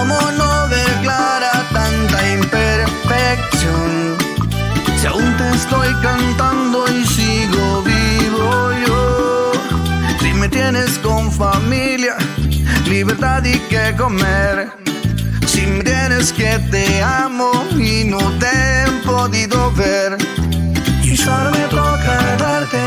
¿Cómo no ver clara tanta imperfección? Si aún te estoy cantando y sigo vivo yo. Si me tienes con familia, libertad y que comer. Si me tienes que te amo y no te he podido ver. Y solo me toca darte.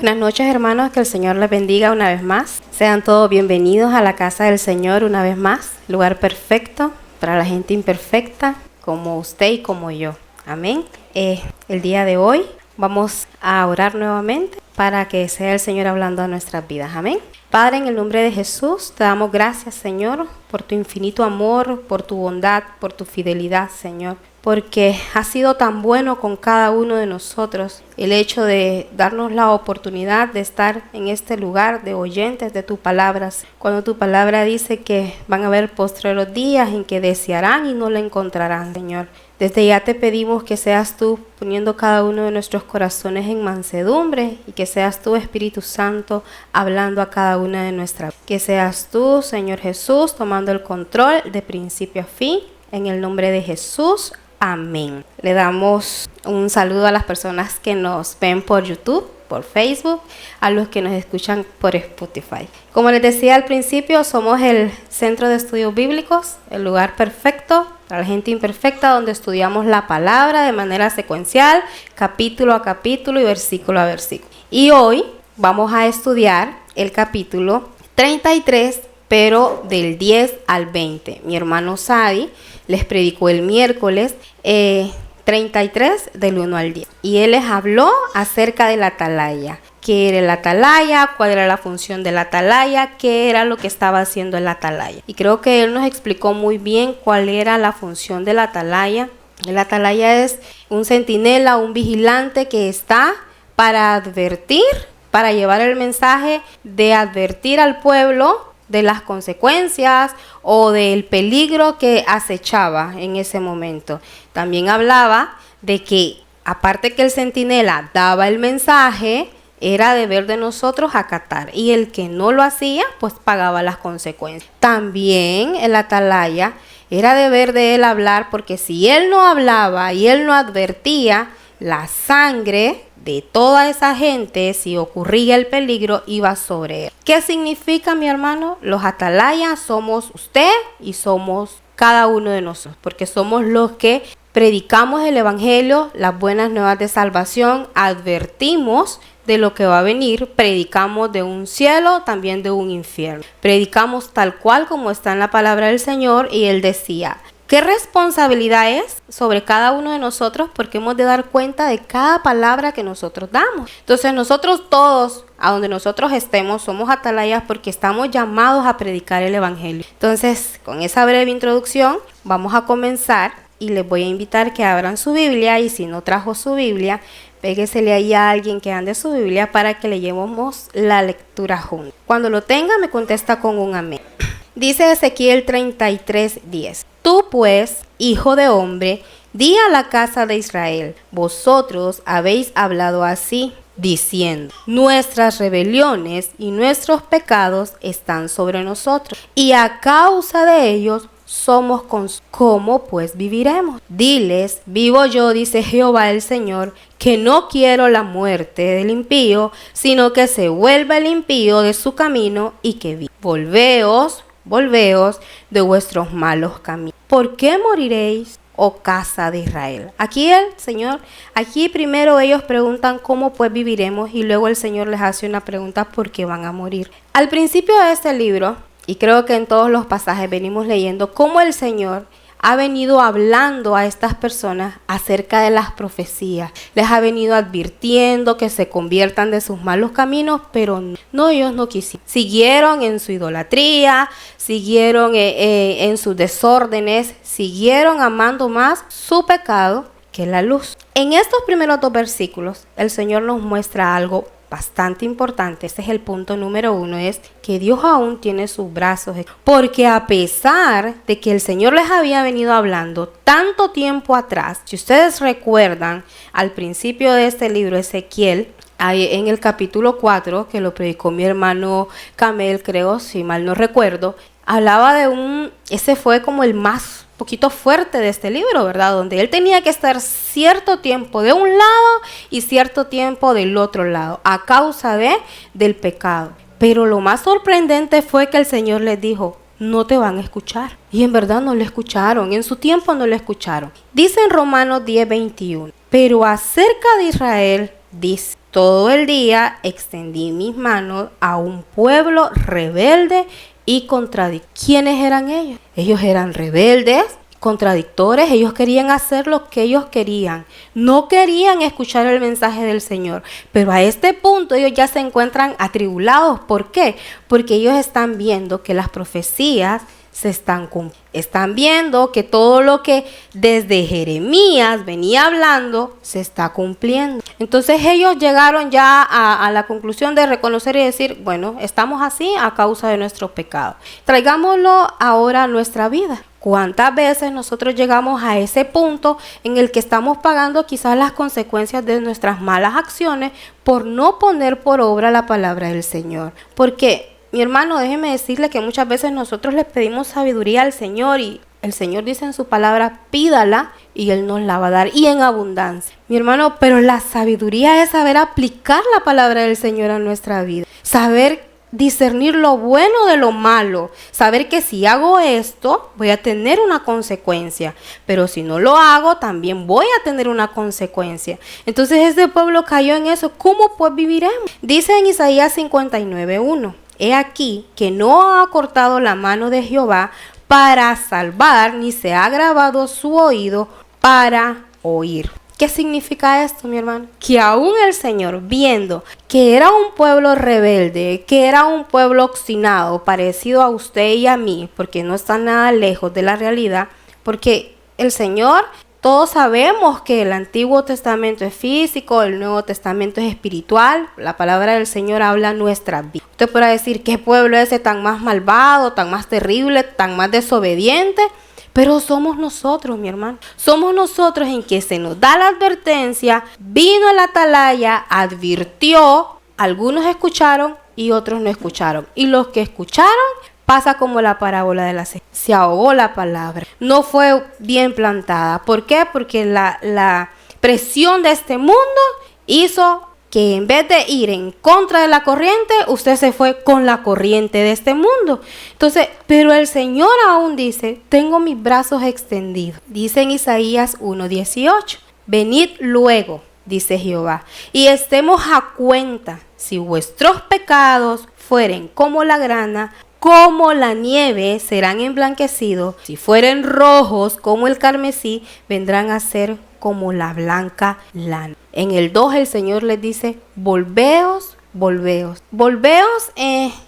Buenas noches, hermanos, que el Señor les bendiga una vez más. Sean todos bienvenidos a la casa del Señor una vez más, lugar perfecto para la gente imperfecta como usted y como yo. Amén. El día de hoy vamos a orar nuevamente para que sea el Señor hablando a nuestras vidas. Amén. Padre, en el nombre de Jesús, te damos gracias, Señor, por tu infinito amor, por tu bondad, por tu fidelidad, Señor. Porque has sido tan bueno con cada uno de nosotros, el hecho de darnos la oportunidad de estar en este lugar de oyentes de tus palabras. Cuando tu palabra dice que van a haber postreros días en que desearán y no la encontrarán, Señor. Desde ya te pedimos que seas tú poniendo cada uno de nuestros corazones en mansedumbre y que seas tú, Espíritu Santo, hablando a cada una de nuestras vidas. Que seas tú, Señor Jesús, tomando el control de principio a fin, en el nombre de Jesús. Amén. Le damos un saludo a las personas que nos ven por YouTube, por Facebook, a los que nos escuchan por Spotify. Como les decía al principio, somos el Centro de Estudios Bíblicos, el lugar perfecto para la gente imperfecta, donde estudiamos la palabra de manera secuencial, capítulo a capítulo y versículo a versículo. Y hoy vamos a estudiar el capítulo 33, pero del 10 al 20. Mi hermano Sadi les predicó el miércoles 33 del 1 al 10. Y él les habló acerca de la atalaya. ¿Qué era la atalaya? ¿Cuál era la función de la atalaya? ¿Qué era lo que estaba haciendo la atalaya? Y creo que él nos explicó muy bien cuál era la función de la atalaya. La atalaya es un centinela, un vigilante que está para advertir, para llevar el mensaje de advertir al pueblo de las consecuencias o del peligro que acechaba en ese momento. También hablaba de que, aparte que el centinela daba el mensaje, era deber de nosotros acatar, y el que no lo hacía, pues pagaba las consecuencias. También el atalaya era deber de él hablar, porque si él no hablaba y él no advertía, la sangre de toda esa gente, si ocurría el peligro, iba sobre él. ¿Qué significa, mi hermano? Los atalayas somos usted y somos cada uno de nosotros, porque somos los que predicamos el evangelio, las buenas nuevas de salvación, advertimos de lo que va a venir, predicamos de un cielo, también de un infierno. Predicamos tal cual como está en la palabra del Señor, y él decía: ¿qué responsabilidad es sobre cada uno de nosotros? Porque hemos de dar cuenta de cada palabra que nosotros damos. Entonces nosotros todos, a donde nosotros estemos, somos atalayas porque estamos llamados a predicar el evangelio. Entonces, con esa breve introducción, vamos a comenzar, y les voy a invitar que abran su Biblia, y si no trajo su Biblia, péguesele ahí a alguien que ande su Biblia para que le llevemos la lectura juntos. Cuando lo tenga, me contesta con un amén. Dice Ezequiel 33:10. Tú pues, hijo de hombre, di a la casa de Israel: vosotros habéis hablado así, diciendo: nuestras rebeliones y nuestros pecados están sobre nosotros, y a causa de ellos somos consumidos. ¿Cómo pues viviremos? Diles: vivo yo, dice Jehová el Señor, que no quiero la muerte del impío, sino que se vuelva el impío de su camino y que viva. Volveos de vuestros malos caminos. ¿Por qué moriréis, oh casa de Israel? Aquí primero ellos preguntan cómo pues viviremos, y luego el Señor les hace una pregunta: ¿por qué van a morir? Al principio de este libro, y creo que en todos los pasajes venimos leyendo cómo el Señor ha venido hablando a estas personas acerca de las profecías. Les ha venido advirtiendo que se conviertan de sus malos caminos, pero no, ellos no quisieron. Siguieron en su idolatría, siguieron en sus desórdenes, siguieron amando más su pecado que la luz. En estos primeros 2 versículos, el Señor nos muestra algo bastante importante. Este es el punto número 1, es que Dios aún tiene sus brazos, porque a pesar de que el Señor les había venido hablando tanto tiempo atrás, si ustedes recuerdan al principio de este libro, Ezequiel, en el capítulo 4, que lo predicó mi hermano Camel, creo, si mal no recuerdo, hablaba ese fue como el más poquito fuerte de este libro, ¿verdad? Donde él tenía que estar cierto tiempo de un lado y cierto tiempo del otro lado, a causa del pecado. Pero lo más sorprendente fue que el Señor les dijo, no te van a escuchar. Y en verdad no le escucharon, en su tiempo no le escucharon. Dice en Romanos 10:21, pero acerca de Israel, dice, todo el día extendí mis manos a un pueblo rebelde y contradictorio. ¿Quiénes eran ellos? Ellos eran rebeldes, contradictores, ellos querían hacer lo que ellos querían, no querían escuchar el mensaje del Señor, pero a este punto ellos ya se encuentran atribulados. ¿Por qué? Porque ellos están viendo que las profecías se están cumpliendo, están viendo que todo lo que desde Jeremías venía hablando se está cumpliendo. Entonces ellos llegaron ya a la conclusión de reconocer y decir, bueno, estamos así a causa de nuestro pecado. Traigámoslo ahora a nuestra vida. ¿Cuántas veces nosotros llegamos a ese punto en el que estamos pagando quizás las consecuencias de nuestras malas acciones por no poner por obra la palabra del Señor? Porque, mi hermano, déjeme decirle que muchas veces nosotros le pedimos sabiduría al Señor y el Señor dice en su palabra, pídala y Él nos la va a dar y en abundancia. Mi hermano, pero la sabiduría es saber aplicar la palabra del Señor a nuestra vida, saber discernir lo bueno de lo malo, saber que si hago esto voy a tener una consecuencia, pero si no lo hago también voy a tener una consecuencia. Entonces este pueblo cayó en eso. ¿Cómo pues viviremos? Dice en Isaías 59:1, he aquí que no ha cortado la mano de Jehová para salvar, ni se ha agravado su oído para oír. ¿Qué significa esto, mi hermano? Que aún el Señor, viendo que era un pueblo rebelde, que era un pueblo obstinado, parecido a usted y a mí, porque no está nada lejos de la realidad, porque el Señor, todos sabemos que el Antiguo Testamento es físico, el Nuevo Testamento es espiritual, la palabra del Señor habla nuestra vida. Usted podrá decir, ¿qué pueblo es ese tan más malvado, tan más terrible, tan más desobediente? Pero somos nosotros, mi hermano. Somos nosotros en que se nos da la advertencia, vino el atalaya, advirtió, algunos escucharon y otros no escucharon. Y los que escucharon, pasa como la parábola de la cesta. Se ahogó la palabra. No fue bien plantada. ¿Por qué? Porque la presión de este mundo hizo que en vez de ir en contra de la corriente, usted se fue con la corriente de este mundo. Entonces, pero el Señor aún dice, tengo mis brazos extendidos. Dice en Isaías 1:18, venid luego, dice Jehová, y estemos a cuenta, si vuestros pecados fueren como la grana, como la nieve serán emblanquecidos, si fueren rojos como el carmesí, vendrán a ser como la blanca lana. En el 2 el Señor les dice, volveos, volveos. Volveos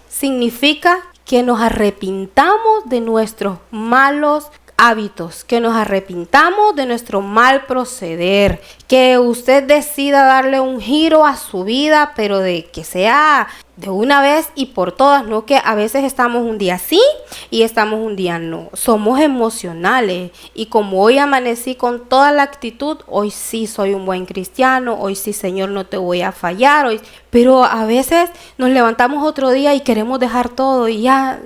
significa que nos arrepintamos de nuestros malos hábitos, que nos arrepintamos de nuestro mal proceder, que usted decida darle un giro a su vida, pero de que sea de una vez y por todas, no que a veces estamos un día sí y estamos un día no. Somos emocionales y como hoy amanecí con toda la actitud, hoy sí soy un buen cristiano, hoy sí, Señor, no te voy a fallar, hoy. Pero a veces nos levantamos otro día y queremos dejar todo y ya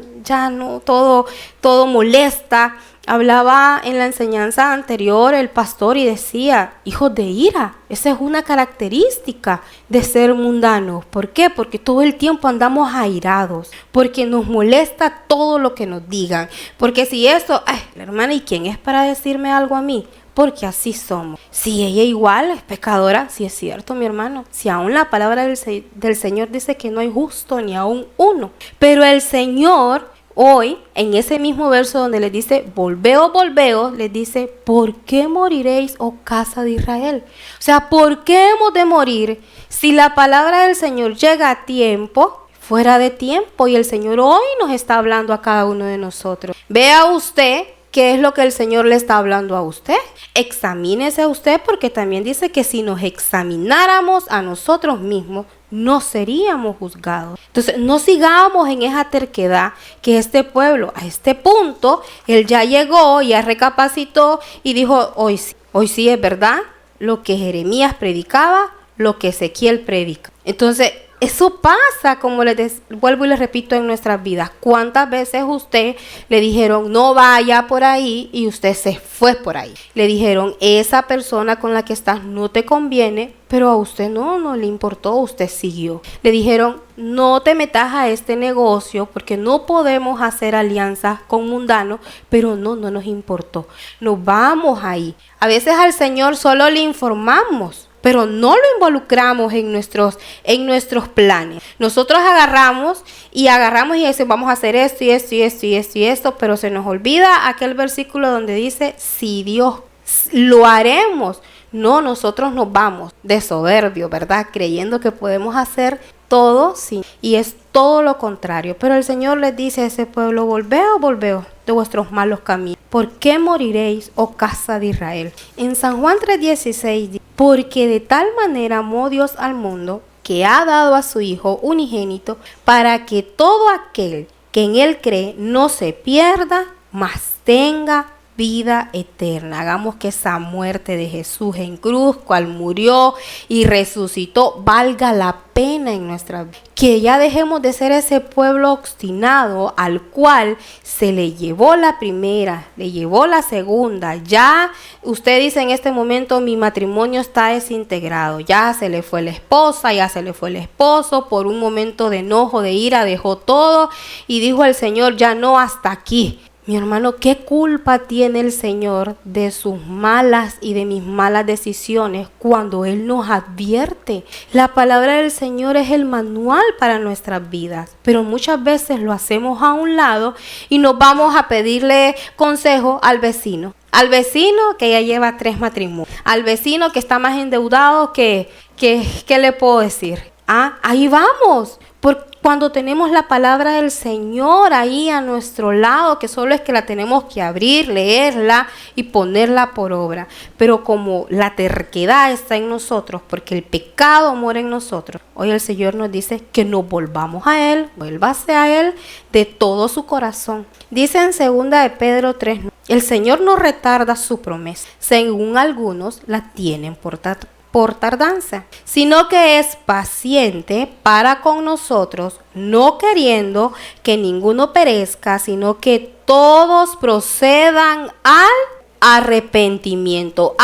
no, todo molesta. Hablaba en la enseñanza anterior el pastor y decía, hijos de ira, esa es una característica de ser mundanos. ¿Por qué? Porque todo el tiempo andamos airados, porque nos molesta todo lo que nos digan, porque si eso, la hermana, ¿y quién es para decirme algo a mí? Porque así somos. Si ella igual es pecadora, sí es cierto, mi hermano, si aún la palabra del Señor dice que no hay justo ni aún uno, pero el Señor hoy, en ese mismo verso donde les dice, volveos, volveos, les dice, ¿por qué moriréis, oh casa de Israel? O sea, ¿por qué hemos de morir si la palabra del Señor llega a tiempo, fuera de tiempo? Y el Señor hoy nos está hablando a cada uno de nosotros. Vea usted qué es lo que el Señor le está hablando a usted. Examínese a usted, porque también dice que si nos examináramos a nosotros mismos, no seríamos juzgados. Entonces, no sigamos en esa terquedad que este pueblo, a este punto, él ya llegó, ya recapacitó y dijo, hoy sí es verdad lo que Jeremías predicaba, lo que Ezequiel predica. Entonces, Eso pasa, como vuelvo y les repito, en nuestras vidas. ¿Cuántas veces usted le dijeron no vaya por ahí y usted se fue por ahí? Le dijeron esa persona con la que estás no te conviene, pero a usted no le importó, usted siguió. Le dijeron no te metas a este negocio porque no podemos hacer alianzas con mundanos, pero no nos importó. Nos vamos ahí. A veces al Señor solo le informamos, pero no lo involucramos en nuestros planes. Nosotros agarramos y decimos, vamos a hacer esto y esto y esto y esto y esto, pero se nos olvida aquel versículo donde dice, si Dios lo haremos. No, nosotros nos vamos de soberbio, ¿verdad? Creyendo que podemos hacer todo, sí, y es todo lo contrario. Pero el Señor les dice a ese pueblo, volveos de vuestros malos caminos. ¿Por qué moriréis, oh casa de Israel? En San Juan 3:16 dice, porque de tal manera amó Dios al mundo, que ha dado a su Hijo unigénito, para que todo aquel que en él cree no se pierda, mas tenga vida eterna. Hagamos que esa muerte de Jesús en cruz, cual murió y resucitó, valga la pena en nuestra vida. Que ya dejemos de ser ese pueblo obstinado al cual se le llevó la primera, le llevó la segunda. Ya usted dice en este momento, mi matrimonio está desintegrado. Ya se le fue la esposa, ya se le fue el esposo. Por un momento de enojo, de ira, dejó todo y dijo al Señor, ya no, hasta aquí. Mi hermano, ¿qué culpa tiene el Señor de sus malas y de mis malas decisiones cuando Él nos advierte? La palabra del Señor es el manual para nuestras vidas, pero muchas veces lo hacemos a un lado y nos vamos a pedirle consejo al vecino. Al vecino que ya lleva 3 matrimonios, al vecino que está más endeudado ¿qué le puedo decir? Ahí vamos. Cuando tenemos la palabra del Señor ahí a nuestro lado, que solo es que la tenemos que abrir, leerla y ponerla por obra. Pero como la terquedad está en nosotros, porque el pecado mora en nosotros, hoy el Señor nos dice que nos volvamos a Él, vuélvase a Él de todo su corazón. Dice en 2 de Pedro 3, el Señor no retarda su promesa, según algunos la tienen por tardanza, sino que es paciente para con nosotros, no queriendo que ninguno perezca, sino que todos procedan al arrepentimiento.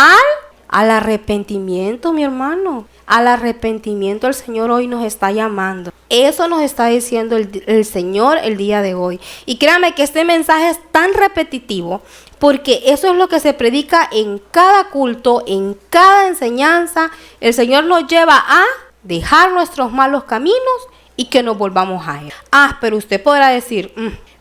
Al arrepentimiento, mi hermano. Al arrepentimiento el Señor hoy nos está llamando. Eso nos está diciendo el Señor el día de hoy. Y créame que este mensaje es tan repetitivo, porque eso es lo que se predica en cada culto, en cada enseñanza. El Señor nos lleva a dejar nuestros malos caminos y que nos volvamos a Él. Pero usted podrá decir,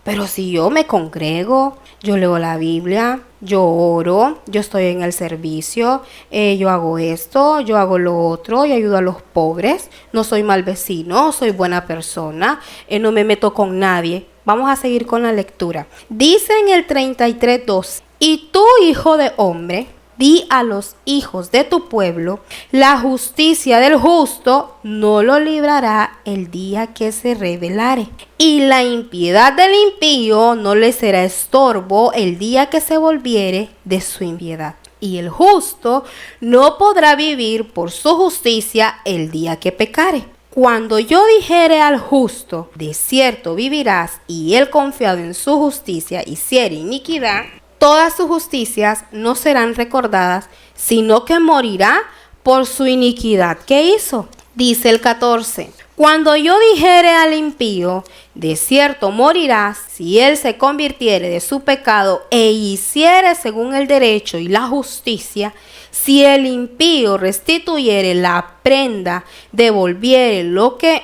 pero si yo me congrego, yo leo la Biblia, yo oro, yo estoy en el servicio, yo hago esto, yo hago lo otro, yo ayudo a los pobres, no soy mal vecino, soy buena persona, no me meto con nadie. Vamos a seguir con la lectura. Dice en el 33:12, y tú, hijo de hombre, di a los hijos de tu pueblo, la justicia del justo no lo librará el día que se revelare, y la impiedad del impío no le será estorbo el día que se volviere de su impiedad. Y el justo no podrá vivir por su justicia el día que pecare. Cuando yo dijere al justo, de cierto vivirás, y él confiado en su justicia hiciere iniquidad, todas sus justicias no serán recordadas, sino que morirá por su iniquidad. ¿Qué hizo? Dice el 14. Cuando yo dijere al impío, de cierto morirás, si él se convirtiere de su pecado e hiciere según el derecho y la justicia, si el impío restituyere la prenda, devolviere lo que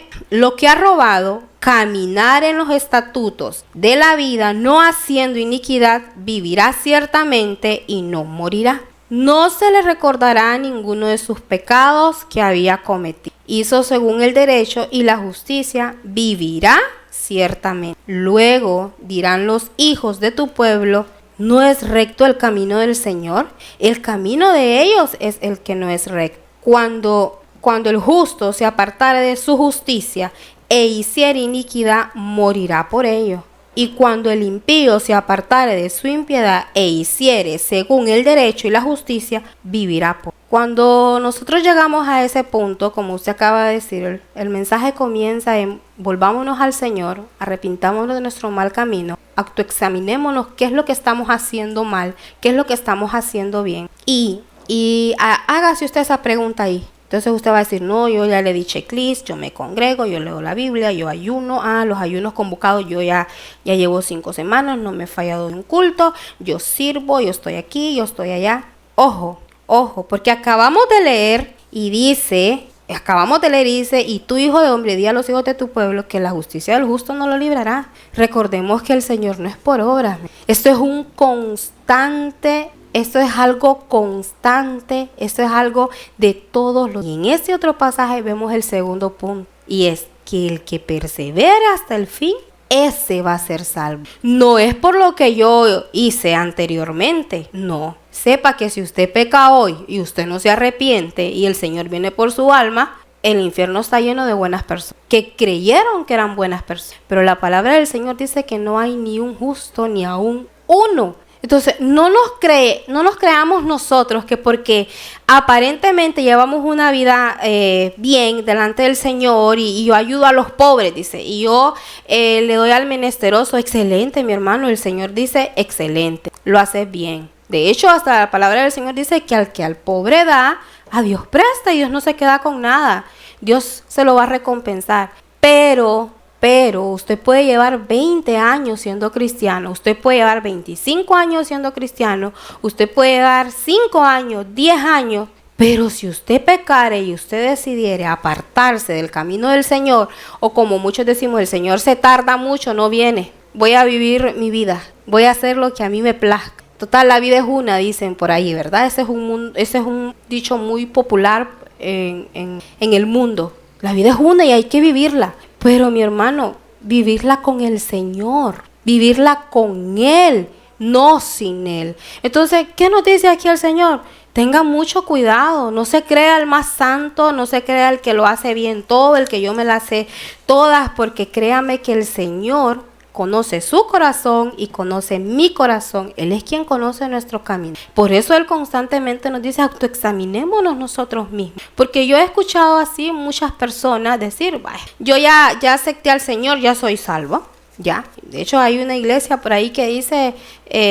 ha robado, caminar en los estatutos de la vida, no haciendo iniquidad, vivirá ciertamente y no morirá. No se le recordará ninguno de sus pecados que había cometido. Hizo según el derecho y la justicia, vivirá ciertamente. Luego dirán los hijos de tu pueblo, ¿no es recto el camino del Señor? El camino de ellos es el que no es recto. Cuando el justo se apartare de su justicia e hiciere iniquidad, morirá por ello. Y cuando el impío se apartare de su impiedad e hiciere según el derecho y la justicia, vivirá por ello. Cuando nosotros llegamos a ese punto, como usted acaba de decir, el mensaje comienza en volvámonos al Señor, arrepintámonos de nuestro mal camino, autoexaminémonos qué es lo que estamos haciendo mal, qué es lo que estamos haciendo bien. Y hágase usted esa pregunta ahí. Entonces usted va a decir, no, yo ya le di checklist, yo me congrego, yo leo la Biblia, yo ayuno, los ayunos convocados, yo ya llevo 5 semanas, no me he fallado de un culto, yo sirvo, yo estoy aquí, yo estoy allá. Ojo, porque acabamos de leer y dice, y tú, hijo de hombre, di a los hijos de tu pueblo que la justicia del justo no lo librará. Recordemos que el Señor no es por obras. Esto es un constante, esto es algo constante, esto es algo de todos los. Y en este otro pasaje vemos el segundo punto, y es que el que persevera hasta el fin, ese va a ser salvo. No es por lo que yo hice anteriormente, no. Sepa que si usted peca hoy y usted no se arrepiente y el Señor viene por su alma, el infierno está lleno de buenas personas que creyeron que eran buenas personas. Pero la palabra del Señor dice que no hay ni un justo ni aún uno. Entonces, no nos creamos nosotros que porque aparentemente llevamos una vida bien delante del Señor y yo ayudo a los pobres, dice, y yo le doy al menesteroso, excelente, mi hermano, el Señor dice, excelente, lo haces bien. De hecho, hasta la palabra del Señor dice que al pobre da, a Dios presta y Dios no se queda con nada. Dios se lo va a recompensar. Pero usted puede llevar 20 años siendo cristiano, usted puede llevar 25 años siendo cristiano, usted puede llevar 5 años, 10 años, pero si usted pecare y usted decidiere apartarse del camino del Señor, o como muchos decimos, el Señor se tarda mucho, no viene, voy a vivir mi vida, voy a hacer lo que a mí me plazca. Total, la vida es una, dicen por ahí, ¿verdad? Ese es un dicho muy popular en el mundo. La vida es una y hay que vivirla. Pero mi hermano, vivirla con el Señor, vivirla con Él, no sin Él. Entonces, ¿qué nos dice aquí el Señor? Tenga mucho cuidado, no se crea el más santo, no se crea el que lo hace bien todo, el que yo me las sé todas, porque créame que el Señor conoce su corazón y conoce mi corazón. Él es quien conoce nuestro camino. Por eso Él constantemente nos dice, autoexaminémonos nosotros mismos. Porque yo he escuchado así muchas personas decir, yo ya acepté al Señor, ya soy salvo. Ya, de hecho hay una iglesia por ahí que dice,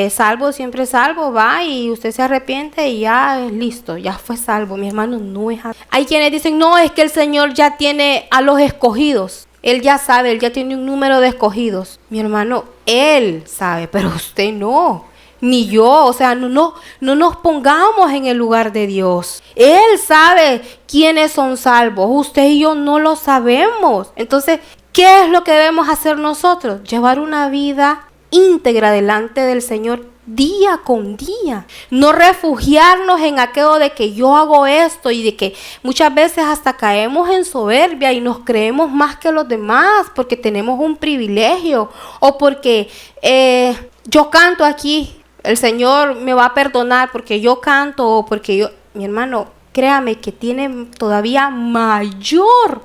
salvo siempre salvo, va y usted se arrepiente y ya es listo, ya fue salvo. Mi hermano, no es así. Hay quienes dicen, no, es que el Señor ya tiene a los escogidos. Él ya sabe, Él ya tiene un número de escogidos. Mi hermano, Él sabe, pero usted no, ni yo. O sea, no nos pongamos en el lugar de Dios. Él sabe quiénes son salvos. Usted y yo no lo sabemos. Entonces, ¿qué es lo que debemos hacer nosotros? Llevar una vida íntegra delante del Señor día con día, no refugiarnos en aquello de que yo hago esto y de que muchas veces hasta caemos en soberbia y nos creemos más que los demás porque tenemos un privilegio o porque yo canto aquí, el Señor me va a perdonar porque yo canto o porque yo, mi hermano, créame que tiene todavía mayor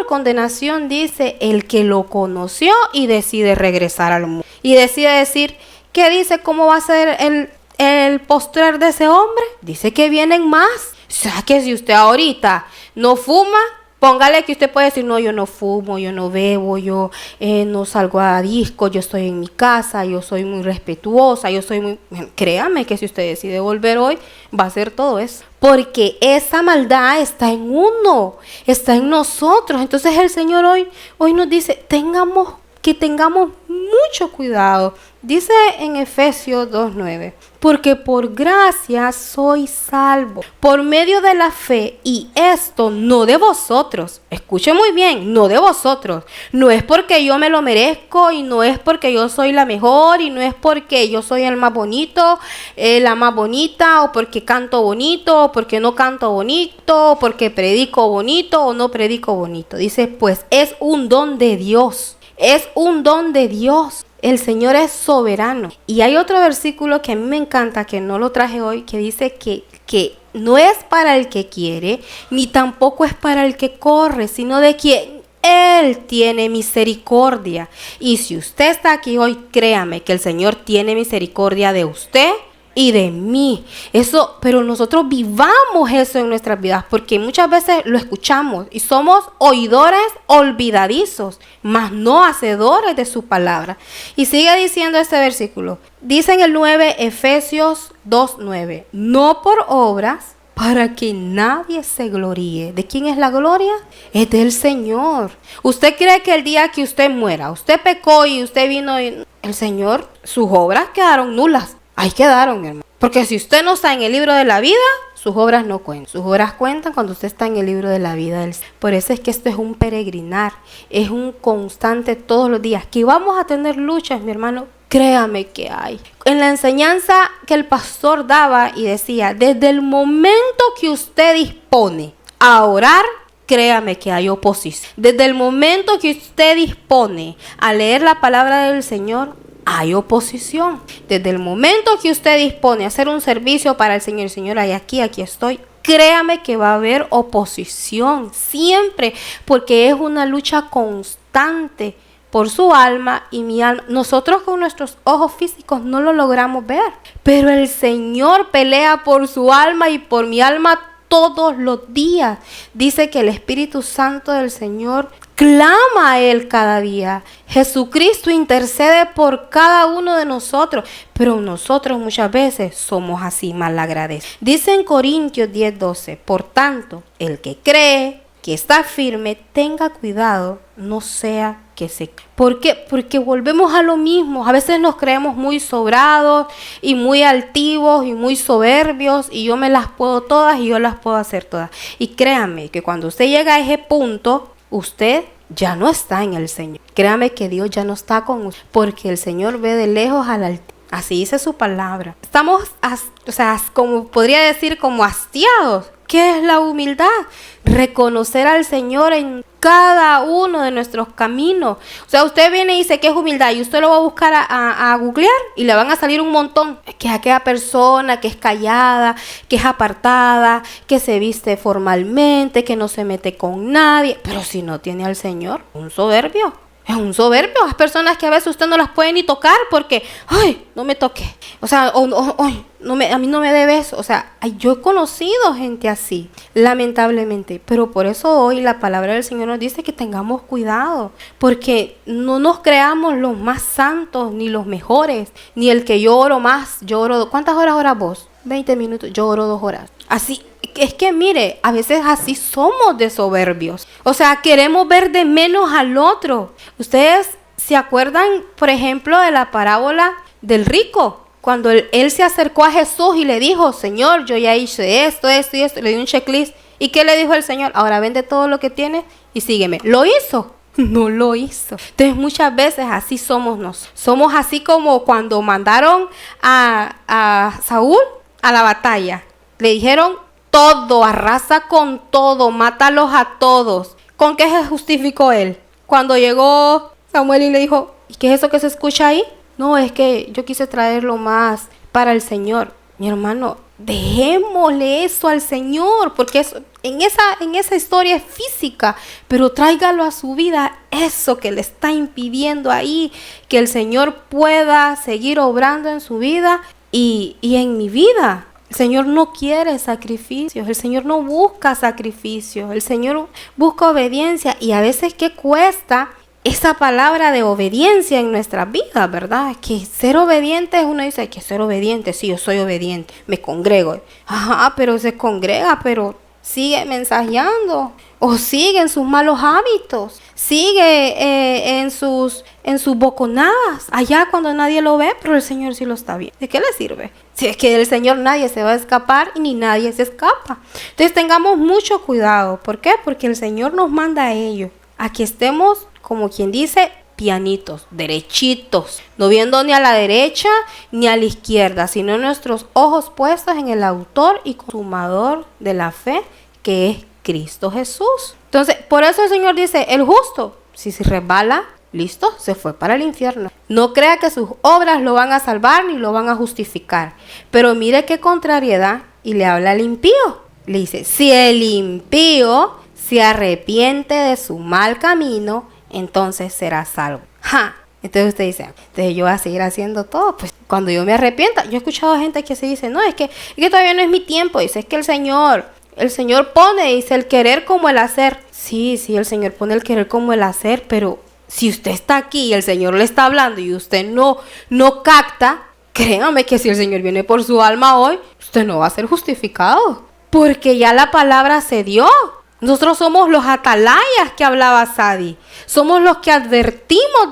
condenación, dice el que lo conoció y decide regresar al mundo y decide decir, ¿qué dice? ¿Cómo va a ser el postrer de ese hombre? Dice que vienen más. O sea, que si usted ahorita no fuma, póngale que usted puede decir, no, yo no fumo, yo no bebo, yo no salgo a disco, yo estoy en mi casa, yo soy muy respetuosa, yo soy muy... Créame que si usted decide volver hoy, va a hacer todo eso. Porque esa maldad está en uno, está en nosotros. Entonces el Señor hoy nos dice, tengamos mucho cuidado. Dice en Efesios 2:9, porque por gracia sois salvos por medio de la fe, y esto no de vosotros. Escuche muy bien, no de vosotros. No es porque yo me lo merezco, y no es porque yo soy la mejor, y no es porque yo soy el más bonito, la más bonita, o porque canto bonito, o porque no canto bonito, o porque predico bonito o no predico bonito. Dice, pues es un don de Dios. Es un don de Dios. El Señor es soberano. Y hay otro versículo que a mí me encanta, que no lo traje hoy, que dice que no es para el que quiere, ni tampoco es para el que corre, sino de quien Él tiene misericordia. Y si usted está aquí hoy, créame que el Señor tiene misericordia de usted, y de mí. Eso, pero nosotros vivamos eso en nuestras vidas, porque muchas veces lo escuchamos y somos oidores olvidadizos, mas no hacedores de su palabra. Y sigue diciendo este versículo. Dice en el 9, Efesios 2:9, no por obras, para que nadie se gloríe. ¿De quién es la gloria? Es del Señor. ¿Usted cree que el día que usted muera, usted pecó y usted vino y el Señor, sus obras quedaron nulas? Ahí quedaron, hermano. Porque si usted no está en el libro de la vida, sus obras no cuentan. Sus obras cuentan cuando usted está en el libro de la vida. Por eso es que esto es un peregrinar. Es un constante todos los días. Que vamos a tener luchas, mi hermano. Créame que hay. En la enseñanza que el pastor daba y decía, desde el momento que usted dispone a orar, créame que hay oposición. Desde el momento que usted dispone a leer la palabra del Señor, hay oposición. Desde el momento que usted dispone a hacer un servicio para el Señor, aquí estoy. Créame que va a haber oposición siempre, porque es una lucha constante por su alma y mi alma. Nosotros con nuestros ojos físicos no lo logramos ver, pero el Señor pelea por su alma y por mi alma todos los días. Dice que el Espíritu Santo del Señor clama a Él cada día. Jesucristo intercede por cada uno de nosotros, pero nosotros muchas veces somos así malagradecidos. Dice en Corintios 10:12, por tanto, el que cree que está firme, tenga cuidado, no sea que se... ¿Por qué? Porque volvemos a lo mismo. A veces nos creemos muy sobrados y muy altivos y muy soberbios y yo me las puedo todas y yo las puedo hacer todas. Y créame que cuando usted llega a ese punto, usted ya no está en el Señor. Créame que Dios ya no está con usted, porque el Señor ve de lejos al altivo. Así dice su palabra. Estamos, como podría decir, como hastiados. ¿Qué es la humildad? Reconocer al Señor en cada uno de nuestros caminos. O sea, usted viene y dice que es humildad y usted lo va a buscar a googlear y le van a salir un montón. Que aquella persona que es callada, que es apartada, que se viste formalmente, que no se mete con nadie. Pero si no tiene al Señor, un soberbio. Es un soberbio. Hay personas que a veces usted no las puede ni tocar porque, ay, no me toque. O sea, a mí no me debe eso. O sea, yo he conocido gente así, lamentablemente. Pero por eso hoy la palabra del Señor nos dice que tengamos cuidado. Porque no nos creamos los más santos, ni los mejores, ni el que yo oro más. ¿Cuántas horas oras vos? 20 minutos. Yo oro 2 horas. Así. Es que mire, a veces así somos de soberbios. O sea, queremos ver de menos al otro. Ustedes se acuerdan, por ejemplo, de la parábola del rico. Cuando él se acercó a Jesús y le dijo, Señor, yo ya hice esto y esto. Le di un checklist. ¿Y qué le dijo el Señor? Ahora vende todo lo que tienes y sígueme. ¿Lo hizo? No lo hizo. Entonces muchas veces así somos nosotros. Somos así como cuando mandaron a Saúl a la batalla. Le dijeron, todo, arrasa con todo, mátalos a todos. ¿Con qué se justificó él? Cuando llegó Samuel y le dijo, ¿y qué es eso que se escucha ahí? No, es que yo quise traerlo más para el Señor. Mi hermano, dejémosle eso al Señor, porque en esa historia es física, pero tráigalo a su vida, eso que le está impidiendo ahí, que el Señor pueda seguir obrando en su vida y en mi vida. El Señor no quiere sacrificios, el Señor no busca sacrificios, el Señor busca obediencia. Y a veces, ¿qué cuesta esa palabra de obediencia en nuestras vidas, verdad? Que ser obediente, uno dice que ser obediente, sí, yo soy obediente, me congrego. Ajá, pero se congrega, pero sigue mensajeando o sigue en sus malos hábitos, sigue en sus boconadas, allá cuando nadie lo ve, pero el Señor sí lo está viendo. ¿De qué le sirve? Si es que del Señor nadie se va a escapar y ni nadie se escapa. Entonces tengamos mucho cuidado. ¿Por qué? Porque el Señor nos manda a ello, a que estemos, como quien dice, pianitos, derechitos, no viendo ni a la derecha ni a la izquierda, sino nuestros ojos puestos en el autor y consumador de la fe, que es Cristo Jesús. Entonces, por eso el Señor dice, el justo, si se resbala, listo, se fue para el infierno. No crea que sus obras lo van a salvar ni lo van a justificar. Pero mire qué contrariedad, y le habla al impío. Le dice, si el impío se arrepiente de su mal camino, entonces será salvo. Entonces usted dice, entonces yo voy a seguir haciendo todo. Pues cuando yo me arrepienta, yo he escuchado gente que se dice, no, es que todavía no es mi tiempo. Dice, es que el Señor pone, dice, el querer como el hacer. Sí, el Señor pone el querer como el hacer, pero si usted está aquí y el Señor le está hablando y usted no capta, créame que si el Señor viene por su alma hoy, usted no va a ser justificado, porque ya la palabra se dio. Nosotros somos los atalayas que hablaba Sadi. Somos los que advertimos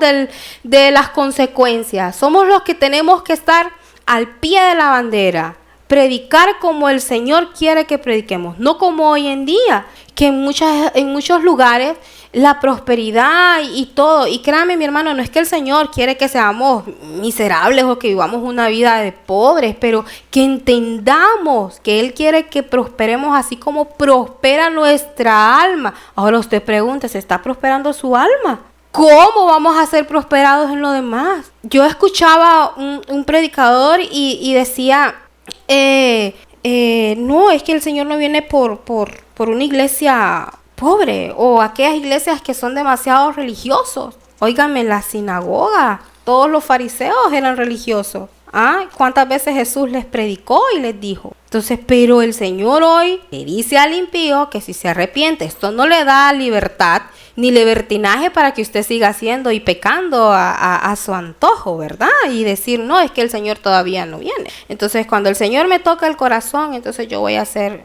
de las consecuencias. Somos los que tenemos que estar al pie de la bandera. Predicar como el Señor quiere que prediquemos. No como hoy en día, que en muchos lugares la prosperidad y todo. Y créame, mi hermano, no es que el Señor quiere que seamos miserables o que vivamos una vida de pobres, pero que entendamos que Él quiere que prosperemos así como prospera nuestra alma. Ahora usted pregunta, ¿se está prosperando su alma? ¿Cómo vamos a ser prosperados en lo demás? Yo escuchaba un predicador y decía, no, es que el Señor no viene por una iglesia pobre o aquellas iglesias que son demasiado religiosos. Óigame, en la sinagoga todos los fariseos eran religiosos. ¿Cuántas veces Jesús les predicó y les dijo? Entonces, pero el Señor hoy le dice al impío que si se arrepiente, esto no le da libertad ni libertinaje para que usted siga haciendo y pecando a su antojo, ¿verdad? Y decir, no, es que el Señor todavía no viene. Entonces, cuando el Señor me toca el corazón, entonces yo voy a ser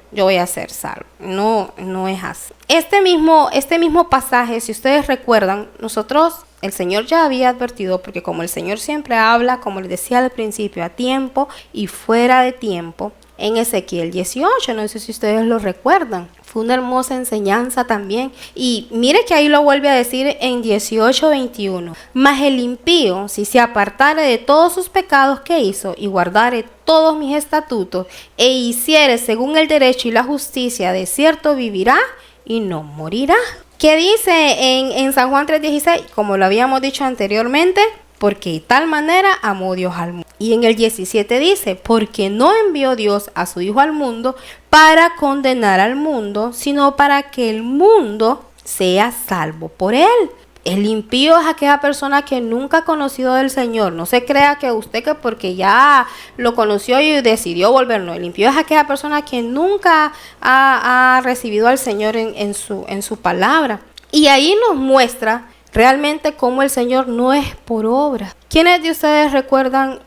salvo. No es así. Este mismo pasaje, si ustedes recuerdan, el Señor ya había advertido, porque como el Señor siempre habla, como les decía al principio, a tiempo y fuera de tiempo, en Ezequiel 18, no sé si ustedes lo recuerdan. Fue una hermosa enseñanza también. Y mire que ahí lo vuelve a decir en 18:21. Mas el impío, si se apartare de todos sus pecados que hizo y guardare todos mis estatutos e hiciere según el derecho y la justicia, de cierto vivirá y no morirá. ¿Qué dice en San Juan 3:16? Como lo habíamos dicho anteriormente, porque de tal manera amó Dios al mundo. Y en el 17 dice, porque no envió Dios a su Hijo al mundo para condenar al mundo, sino para que el mundo sea salvo por él. El impío es aquella persona que nunca ha conocido del Señor. No se crea que usted que porque ya lo conoció y decidió volver. No, el impío es aquella persona que nunca ha recibido al Señor en su palabra. Y ahí nos muestra realmente cómo el Señor no es por obra. ¿Quiénes de ustedes recuerdan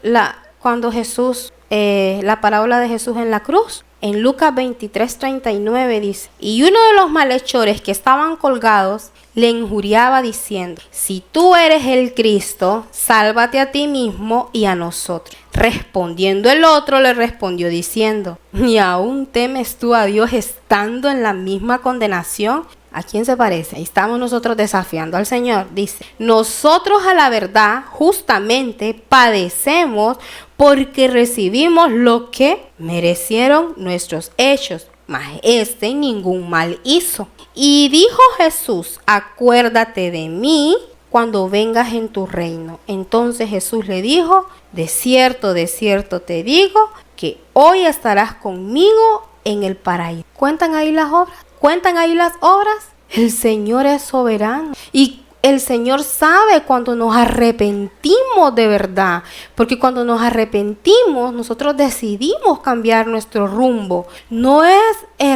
cuando Jesús, la parábola de Jesús en la cruz? En Lucas 23:39 dice, y uno de los malhechores que estaban colgados le injuriaba diciendo, si tú eres el Cristo, sálvate a ti mismo y a nosotros. Respondiendo el otro le respondió diciendo, ¿y aún temes tú a Dios estando en la misma condenación? ¿A quién se parece? Ahí estamos nosotros desafiando al Señor. Dice, nosotros a la verdad justamente padecemos porque recibimos lo que merecieron nuestros hechos, mas este ningún mal hizo. Y dijo Jesús, acuérdate de mí cuando vengas en tu reino. Entonces Jesús le dijo, de cierto te digo, que hoy estarás conmigo en el paraíso. ¿Cuentan ahí las obras? ¿Cuentan ahí las obras? El Señor es soberano y el Señor sabe cuando nos arrepentimos de verdad, porque cuando nos arrepentimos nosotros decidimos cambiar nuestro rumbo. No es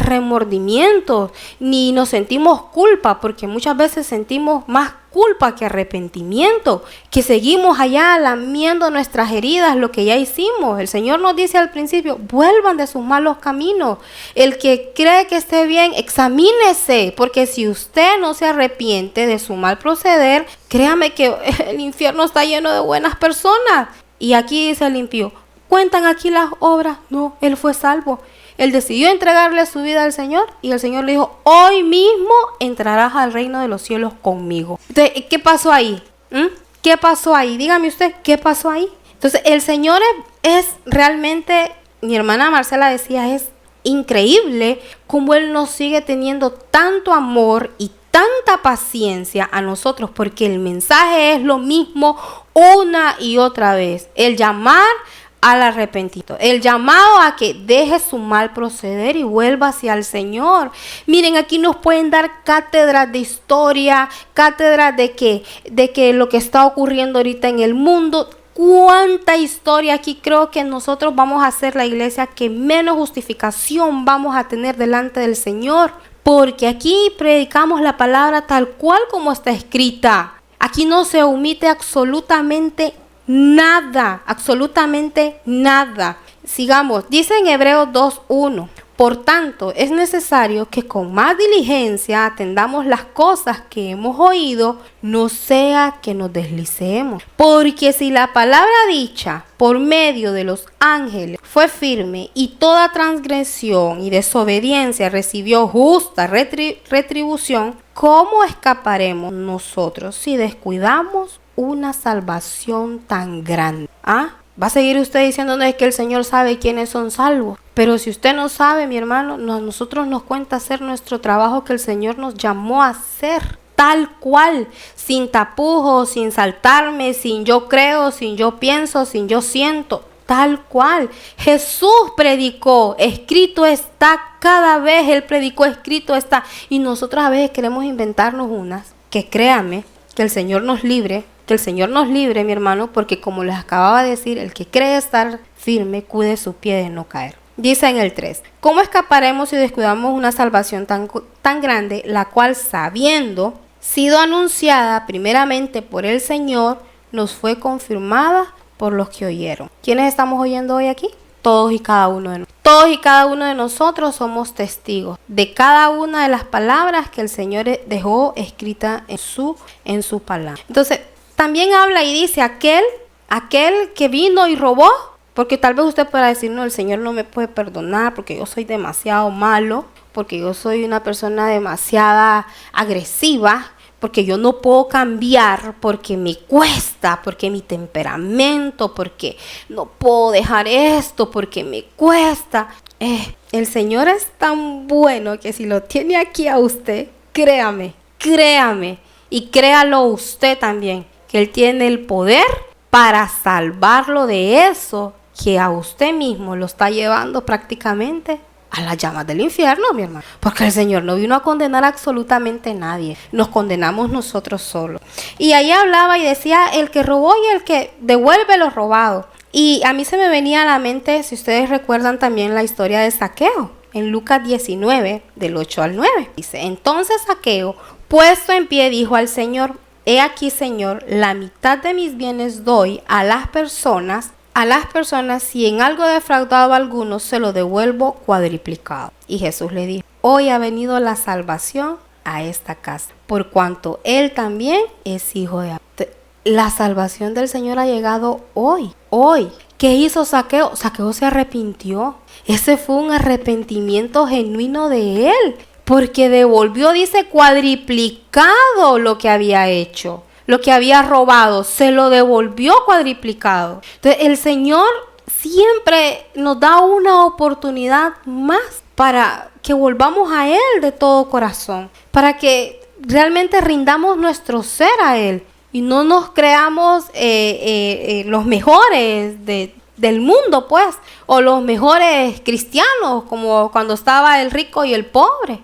remordimiento ni nos sentimos culpa, porque muchas veces sentimos más culpa que arrepentimiento, que seguimos allá lamiendo nuestras heridas, lo que ya hicimos. El Señor nos dice al principio, vuelvan de sus malos caminos. El que cree que esté bien, examínese, porque si usted no se arrepiente de su mal proceder, créame que el infierno está lleno de buenas personas. Y aquí dice el impío, ¿cuentan aquí las obras? No, él fue salvo. Él decidió entregarle su vida al Señor y el Señor le dijo, hoy mismo entrarás al reino de los cielos conmigo. Entonces, ¿qué pasó ahí? ¿Qué pasó ahí? Dígame usted, ¿qué pasó ahí? Entonces, el Señor es realmente, mi hermana Marcela decía, es increíble cómo Él nos sigue teniendo tanto amor y tanta paciencia a nosotros, porque el mensaje es lo mismo una y otra vez. El llamar al arrepentimiento, el llamado a que deje su mal proceder y vuelva hacia el Señor. Miren, aquí nos pueden dar cátedras de historia, cátedras de que lo que está ocurriendo ahorita en el mundo. Cuánta historia. Aquí creo que nosotros vamos a ser la iglesia que menos justificación vamos a tener delante del Señor, porque aquí predicamos la palabra tal cual como está escrita. Aquí no se omite absolutamente nada, absolutamente nada. Sigamos, dice en Hebreos 2:1. Por tanto, es necesario que con más diligencia atendamos las cosas que hemos oído, no sea que nos deslicemos. Porque si la palabra dicha por medio de los ángeles fue firme y toda transgresión y desobediencia recibió justa retribución, ¿cómo escaparemos nosotros si descuidamos una salvación tan grande? Va a seguir usted diciéndonos que el Señor sabe quiénes son salvos. Pero si usted no sabe, mi hermano, nosotros nos cuenta hacer nuestro trabajo que el Señor nos llamó a hacer. Tal cual, sin tapujos, sin saltarme, sin yo creo, sin yo pienso, sin yo siento. Tal cual. Jesús predicó, escrito está, cada vez Él predicó, escrito está. Y nosotros a veces queremos inventarnos unas, que créame, que el Señor nos libre. Que el Señor nos libre, mi hermano, porque como les acababa de decir, el que cree estar firme, cuide su pie de no caer. Dice en el 3, ¿cómo escaparemos si descuidamos una salvación tan grande, la cual, sabiendo sido anunciada primeramente por el Señor, nos fue confirmada por los que oyeron? ¿Quiénes estamos oyendo hoy aquí? Todos y cada uno de nosotros. Todos y cada uno de nosotros somos testigos de cada una de las palabras que el Señor dejó escrita en su palabra. Entonces, también habla y dice aquel que vino y robó, porque tal vez usted pueda decir, no, el Señor no me puede perdonar porque yo soy demasiado malo, porque yo soy una persona demasiado agresiva, porque yo no puedo cambiar, porque me cuesta, porque mi temperamento, porque no puedo dejar esto, porque me cuesta. El Señor es tan bueno que si lo tiene aquí a usted, créame, y créalo usted también, que Él tiene el poder para salvarlo de eso que a usted mismo lo está llevando prácticamente a las llamas del infierno, mi hermano. Porque el Señor no vino a condenar a absolutamente nadie. Nos condenamos nosotros solos. Y ahí hablaba y decía el que robó y el que devuelve lo robado. Y a mí se me venía a la mente, si ustedes recuerdan también la historia de Zaqueo. En Lucas 19, del 8 al 9. Dice, entonces Zaqueo, puesto en pie, dijo al Señor, he aquí, Señor, la mitad de mis bienes doy a las personas, si en algo he defraudado a algunos, se lo devuelvo cuadriplicado. Y Jesús le dijo, hoy ha venido la salvación a esta casa, por cuanto él también es hijo de Abraham. La salvación del Señor ha llegado hoy. ¿Qué hizo Zaqueo? Zaqueo se arrepintió. Ese fue un arrepentimiento genuino de él, porque devolvió, dice, cuadriplicado lo que había hecho. Lo que había robado, se lo devolvió cuadriplicado. Entonces, el Señor siempre nos da una oportunidad más para que volvamos a Él de todo corazón, para que realmente rindamos nuestro ser a Él y no nos creamos los mejores del mundo, pues, o los mejores cristianos, como cuando estaba el rico y el pobre.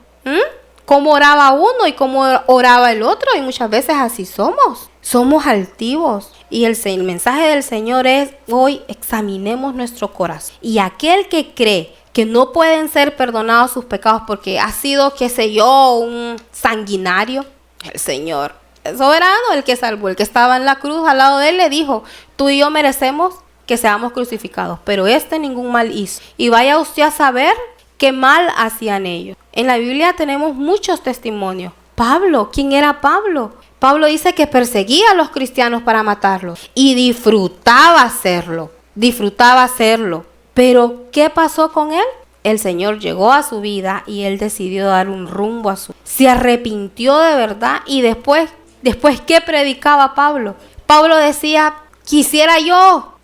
Cómo oraba uno y cómo oraba el otro, y muchas veces así somos altivos. Y el mensaje del Señor es, hoy examinemos nuestro corazón. Y aquel que cree que no pueden ser perdonados sus pecados porque ha sido, qué sé yo, un sanguinario, el Señor es soberano, el que salvó, el que estaba en la cruz al lado de él, le dijo, tú y yo merecemos que seamos crucificados, pero ningún mal hizo. Y vaya usted a saber qué mal hacían ellos. En la Biblia tenemos muchos testimonios. Pablo, ¿quién era Pablo? Pablo dice que perseguía a los cristianos para matarlos y disfrutaba hacerlo. Pero ¿qué pasó con él? El Señor llegó a su vida y él decidió dar un rumbo a su vida. Se arrepintió de verdad y después, ¿qué predicaba Pablo? Pablo decía, quisiera yo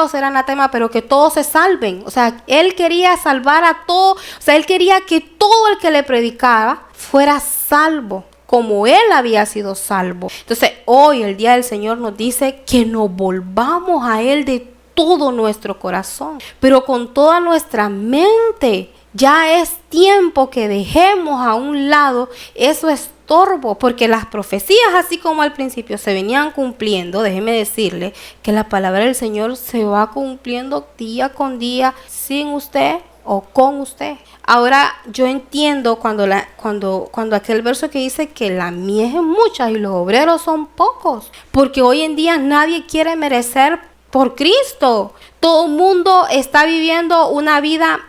ser anatema, pero que todos se salven. O sea, él quería salvar a todos. O sea, él quería que todo el que le predicaba fuera salvo, como él había sido salvo. Entonces, hoy, el día del Señor nos dice que nos volvamos a Él de todo nuestro corazón, pero con toda nuestra mente. Ya es tiempo que dejemos a un lado eso estorbo, porque las profecías, así como al principio se venían cumpliendo, déjeme decirle que la palabra del Señor se va cumpliendo día con día, sin usted o con usted. Ahora yo entiendo cuando aquel verso que dice que la mies es mucha y los obreros son pocos, porque hoy en día nadie quiere merecer por Cristo. Todo el mundo está viviendo una vida,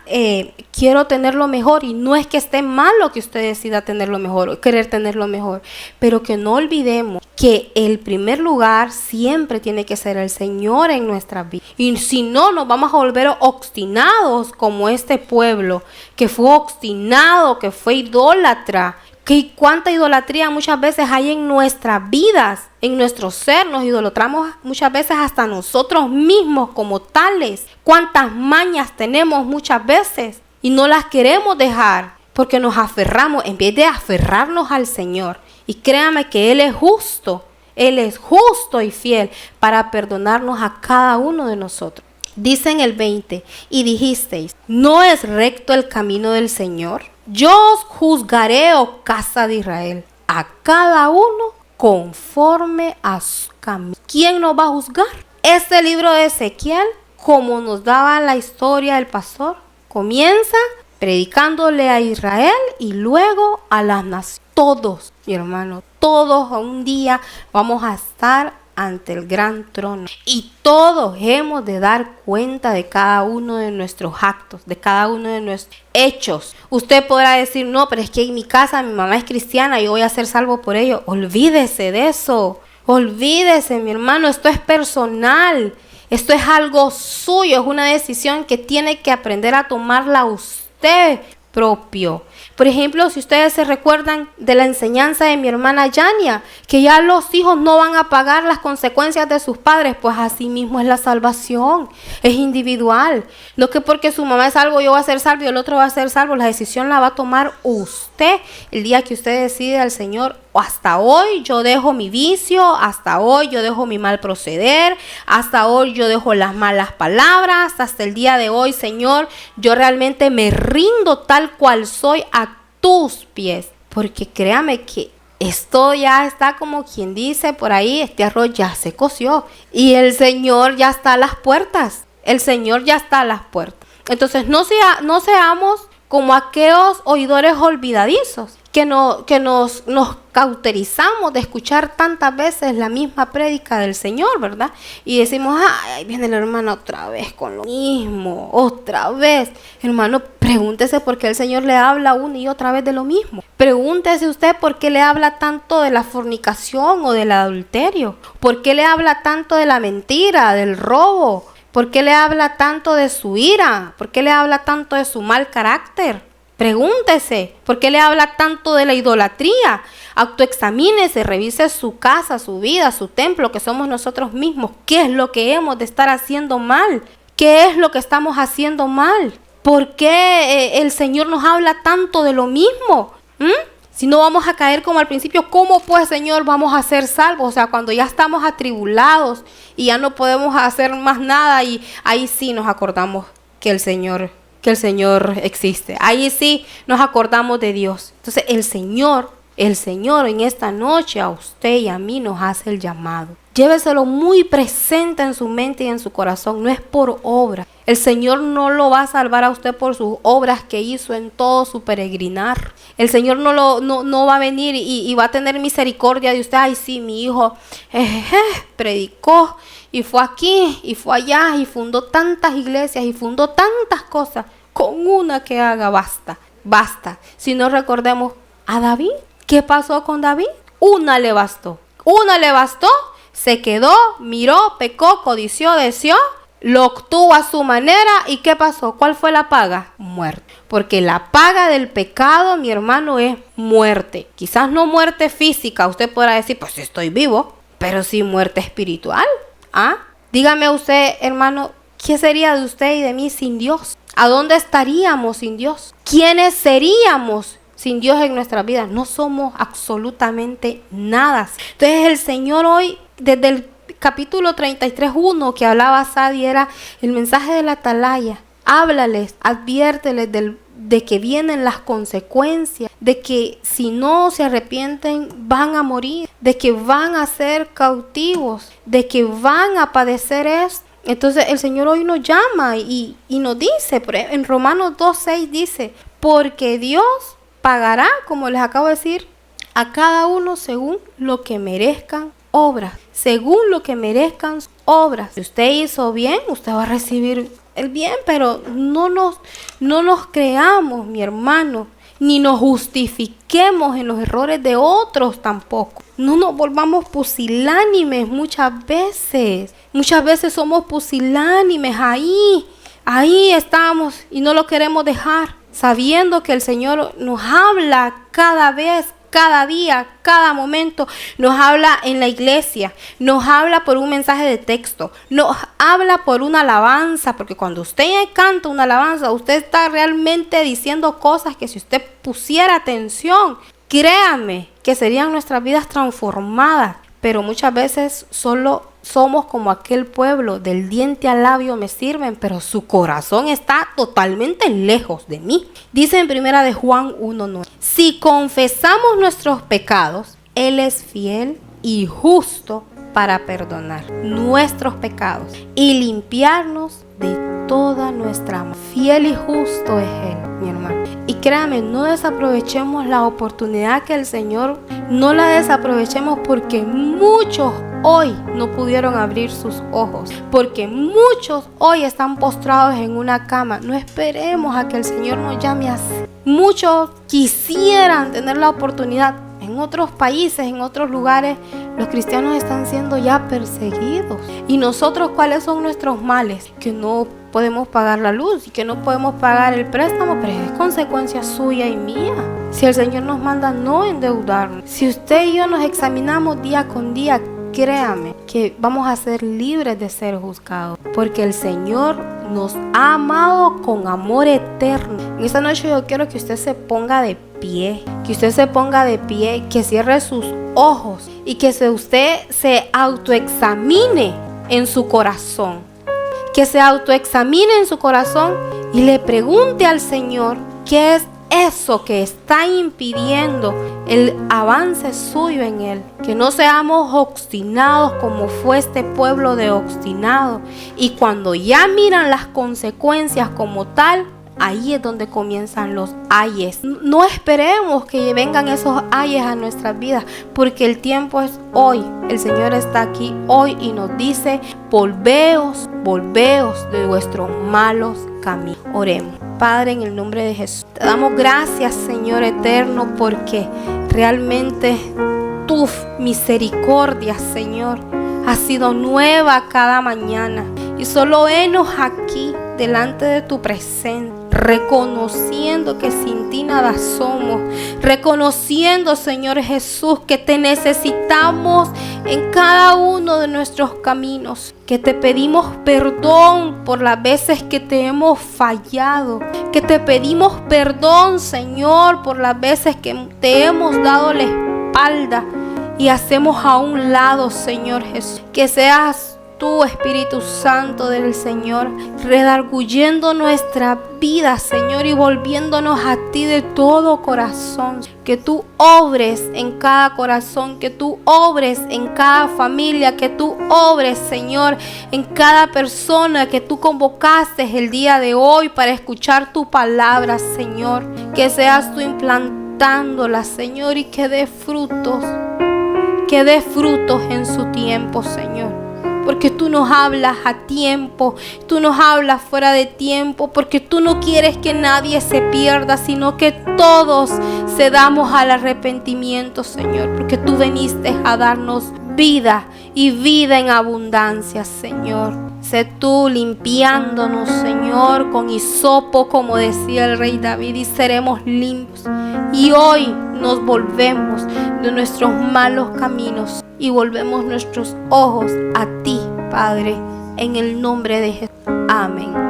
quiero tener lo mejor, y no es que esté malo que usted decida tener lo mejor o querer tener lo mejor, pero que no olvidemos que el primer lugar siempre tiene que ser el Señor en nuestra vida. Y si no, nos vamos a volver obstinados como este pueblo que fue obstinado, que fue idólatra. Que cuánta idolatría muchas veces hay en nuestras vidas, en nuestro ser. Nos idolatramos muchas veces hasta nosotros mismos como tales. Cuántas mañas tenemos muchas veces y no las queremos dejar porque nos aferramos en vez de aferrarnos al Señor. Y créame que Él es justo y fiel para perdonarnos a cada uno de nosotros. Dice en el 20, y dijisteis, ¿no es recto el camino del Señor? Yo os juzgaré, oh casa de Israel, a cada uno conforme a su camino. ¿Quién nos va a juzgar? Este libro de Ezequiel, como nos daba la historia del pastor, comienza predicándole a Israel y luego a las naciones. Todos, mi hermano, todos un día vamos a estar ante el gran trono y todos hemos de dar cuenta de cada uno de nuestros actos, de cada uno de nuestros hechos. Usted podrá decir, no, pero es que en mi casa mi mamá es cristiana y yo voy a ser salvo por ello. Olvídese de eso, olvídese, mi hermano, esto es personal, esto es algo suyo, es una decisión que tiene que aprender a tomarla usted propio. Por ejemplo, si ustedes se recuerdan de la enseñanza de mi hermana Yania, que ya los hijos no van a pagar las consecuencias de sus padres, pues así mismo es la salvación, es individual. No que porque su mamá es salvo, yo voy a ser salvo y el otro va a ser salvo, la decisión la va a tomar usted el día que usted decide al Señor. Hasta hoy yo dejo mi vicio, hasta hoy yo dejo mi mal proceder, hasta hoy yo dejo las malas palabras, hasta el día de hoy, Señor, yo realmente me rindo tal cual soy a tus pies, porque créame que esto ya está como quien dice por ahí, este arroz ya se coció y el Señor ya está a las puertas, el Señor ya está a las puertas. Entonces no seamos como aquellos oidores olvidadizos que nos cauterizamos de escuchar tantas veces la misma prédica del Señor, ¿verdad? Y decimos, ay, viene la hermana otra vez con lo mismo, otra vez. Hermano, pregúntese por qué el Señor le habla una y otra vez de lo mismo. Pregúntese usted por qué le habla tanto de la fornicación o del adulterio. ¿Por qué le habla tanto de la mentira, del robo? ¿Por qué le habla tanto de su ira? ¿Por qué le habla tanto de su mal carácter? Pregúntese, ¿por qué le habla tanto de la idolatría? Autoexamínese, revise su casa, su vida, su templo, que somos nosotros mismos. ¿Qué es lo que hemos de estar haciendo mal? ¿Qué es lo que estamos haciendo mal? ¿Por qué el Señor nos habla tanto de lo mismo? Si no vamos a caer como al principio, ¿cómo pues, Señor, vamos a ser salvos? O sea, cuando ya estamos atribulados y ya no podemos hacer más nada, y ahí sí nos acordamos que el Señor existe. Ahí sí nos acordamos de Dios. Entonces el Señor en esta noche a usted y a mí nos hace el llamado. Lléveselo muy presente en su mente y en su corazón. No es por obra. El Señor no lo va a salvar a usted por sus obras que hizo en todo su peregrinar. El Señor no va a venir y va a tener misericordia de usted. Ay, sí, mi hijo predicó y fue aquí y fue allá y fundó tantas iglesias y fundó tantas cosas. Con una que haga basta. Si no, recordemos a David. ¿Qué pasó con David? Una le bastó, se quedó, miró, pecó, codició, deseó, lo obtuvo a su manera. ¿Y qué pasó? ¿Cuál fue la paga? Muerte. Porque la paga del pecado, mi hermano, es muerte. Quizás no muerte física, usted podrá decir, pues estoy vivo, pero sí muerte espiritual. Dígame usted, hermano, ¿qué sería de usted y de mí sin Dios? ¿A dónde estaríamos sin Dios? ¿Quiénes seríamos sin Dios en nuestras vidas? No somos absolutamente nada. Entonces el Señor hoy, desde el capítulo 33:1 que hablaba Sadi era el mensaje de la atalaya. Háblales, adviérteles de que vienen las consecuencias, de que si no se arrepienten van a morir, de que van a ser cautivos, de que van a padecer esto. Entonces el Señor hoy nos llama y nos dice, en Romanos 2:6 dice, porque Dios pagará, como les acabo de decir, a cada uno según lo que merezcan obras, según lo que merezcan obras. Si usted hizo bien, usted va a recibir el bien, pero no nos creamos, mi hermano, ni nos justifiquemos en los errores de otros tampoco. No nos volvamos pusilánimes muchas veces. Muchas veces somos pusilánimes, ahí estamos y no lo queremos dejar, sabiendo que el Señor nos habla cada vez, cada día, cada momento. Nos habla en la iglesia, nos habla por un mensaje de texto, nos habla por una alabanza, porque cuando usted canta una alabanza, usted está realmente diciendo cosas que si usted pusiera atención, créame que serían nuestras vidas transformadas. Pero muchas veces solo somos como aquel pueblo, del diente al labio me sirven, pero su corazón está totalmente lejos de mí. Dice en primera de Juan 1:9, si confesamos nuestros pecados, Él es fiel y justo para perdonar nuestros pecados y limpiarnos de toda nuestra maldad. Fiel y justo es Él, mi hermano. Y créame, no desaprovechemos la oportunidad que el Señor, no la desaprovechemos, porque muchos hoy no pudieron abrir sus ojos, porque muchos hoy están postrados en una cama. No esperemos a que el Señor nos llame así. Muchos quisieran tener la oportunidad. En otros países, en otros lugares, los cristianos están siendo ya perseguidos. ¿Y nosotros cuáles son nuestros males? Que no podemos pagar la luz y que no podemos pagar el préstamo, pero es consecuencia suya y mía. Si el Señor nos manda no endeudarnos, si usted y yo nos examinamos día con día, créame que vamos a ser libres de ser juzgados, porque el Señor nos ha amado con amor eterno. En esta noche yo quiero que usted se ponga de pie, que cierre sus ojos y que usted se autoexamine en su corazón, y le pregunte al Señor qué es eso que está impidiendo el avance suyo en Él. Que no seamos obstinados como fue este pueblo de obstinado, y cuando ya miran las consecuencias como tal, ahí es donde comienzan los ayes. No esperemos que vengan esos ayes a nuestras vidas, porque el tiempo es hoy. El Señor está aquí hoy y nos dice, volveos de vuestros malos caminos. Oremos. Padre, en el nombre de Jesús, te damos gracias, Señor eterno, porque realmente tu misericordia, Señor, ha sido nueva cada mañana. Y solo venos aquí delante de tu presencia, reconociendo que sin ti nada somos, reconociendo, Señor Jesús, que te necesitamos en cada uno de nuestros caminos, que te pedimos perdón por las veces que te hemos fallado, que te pedimos perdón, Señor, por las veces que te hemos dado la espalda y hacemos a un lado, Señor Jesús. Que seas tú, Espíritu Santo del Señor, redarguyendo nuestra vida, Señor, y volviéndonos a ti de todo corazón. Que tú obres en cada corazón, que tú obres en cada familia, que tú obres, Señor, en cada persona que tú convocaste el día de hoy para escuchar tu palabra, Señor. Que seas tú implantándola, Señor, y que dé frutos en su tiempo, Señor. Porque tú nos hablas a tiempo, tú nos hablas fuera de tiempo, porque tú no quieres que nadie se pierda, sino que todos cedamos al arrepentimiento, Señor, porque tú viniste a darnos vida y vida en abundancia, Señor. Sé tú limpiándonos, Señor, con hisopo, como decía el rey David, y seremos limpios. Y hoy nos volvemos de nuestros malos caminos y volvemos nuestros ojos a ti, Padre, en el nombre de Jesús. Amén.